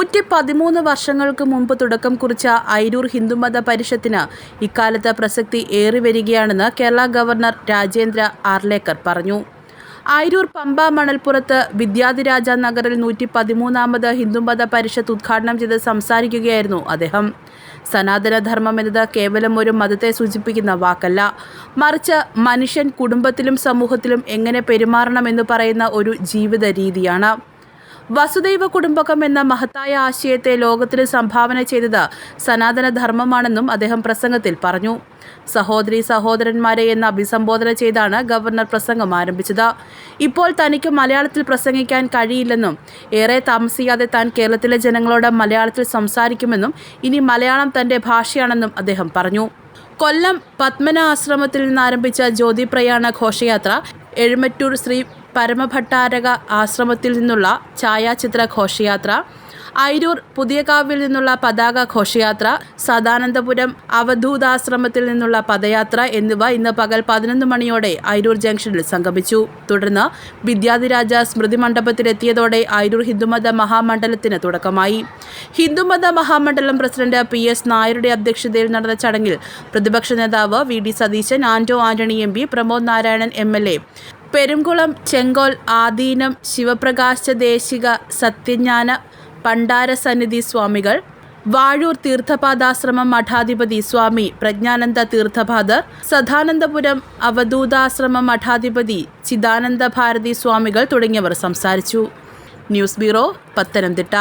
113 വർഷങ്ങൾക്ക് മുമ്പ് തുടക്കം കുറിച്ച അയിരൂർ ഹിന്ദുമത പരിഷത്തിന് ഇക്കാലത്ത് പ്രസക്തി ഏറിവരികയാണെന്ന് കേരള ഗവർണർ രാജേന്ദ്ര ആർലേക്കർ പറഞ്ഞു. അയിരൂർ പമ്പ മണൽപ്പുറത്ത് വിദ്യാധിരാജ നഗറിൽ 113ാമത് ഹിന്ദുമത പരിഷത്ത് ഉദ്ഘാടനം ചെയ്ത് സംസാരിക്കുകയായിരുന്നു അദ്ദേഹം. സനാതനധർമ്മം എന്നത് കേവലം ഒരു മതത്തെ സൂചിപ്പിക്കുന്ന വാക്കല്ല, മറിച്ച് മനുഷ്യൻ കുടുംബത്തിലും സമൂഹത്തിലും എങ്ങനെ പെരുമാറണമെന്ന് പറയുന്ന ഒരു ജീവിത രീതിയാണ്. വസുദൈവ കുടുംബകം എന്ന മഹത്തായ ആശയത്തെ ലോകത്തിന് സംഭാവന ചെയ്തത് സനാതനധർമ്മമാണെന്നും അദ്ദേഹം പ്രസംഗത്തിൽ പറഞ്ഞു. സഹോദരീ സഹോദരന്മാരെ എന്ന് അഭിസംബോധന ചെയ്താണ് ഗവർണർ പ്രസംഗം ആരംഭിച്ചത്. ഇപ്പോൾ തനിക്ക് മലയാളത്തിൽ പ്രസംഗിക്കാൻ കഴിയില്ലെന്നും ഏറെ താമസിയാതെ താൻ കേരളത്തിലെ ജനങ്ങളോട് മലയാളത്തിൽ സംസാരിക്കുമെന്നും ഇനി മലയാളം തൻ്റെ ഭാഷയാണെന്നും അദ്ദേഹം പറഞ്ഞു. കൊല്ലം പത്മന ആശ്രമത്തിൽ നിന്നാരംഭിച്ച ജ്യോതിപ്രയാണ ഘോഷയാത്ര എഴുമറ്റൂർ ശ്രീ പരമഭട്ടാരക ആശ്രമത്തിൽ നിന്നുള്ള ഛായാചിത്ര ഘോഷയാത്ര, അയിരൂർ പുതിയകാവിൽ നിന്നുള്ള പതാക ഘോഷയാത്ര, സദാനന്ദപുരം അവധൂതാശ്രമത്തിൽ നിന്നുള്ള പദയാത്ര എന്നിവ ഇന്ന് പകൽ 11 മണിയോടെ അയിരൂർ ജംഗ്ഷനിൽ സംഗമിച്ചു. തുടർന്ന് വിദ്യാധിരാജ സ്മൃതി മണ്ഡപത്തിലെത്തിയതോടെ അയിരൂർ ഹിന്ദുമത മഹാമണ്ഡലത്തിന് തുടക്കമായി. ഹിന്ദുമത മഹാമണ്ഡലം പ്രസിഡന്റ് PS നായരുടെ അധ്യക്ഷതയിൽ നടന്ന ചടങ്ങിൽ പ്രതിപക്ഷ നേതാവ് VD Satheesan, Anto Antony MP, Pramod Narayanan MLA, Perumkulam ചെങ്കോൽ ആദീനം ശിവപ്രകാശ ദേശിക സത്യജ്ഞാന പണ്ടാരസന്നിധി സ്വാമികൾ, വാഴൂർ തീർത്ഥപാദാശ്രമം മഠാധിപതി സ്വാമി പ്രജ്ഞാനന്ദ തീർത്ഥപാദർ, സദാനന്ദപുരം അവധൂതാശ്രമം മഠാധിപതി ചിദാനന്ദ ഭാരതി സ്വാമികൾ തുടങ്ങിയവർ സംസാരിച്ചു. News bureau, Pathanamthitta.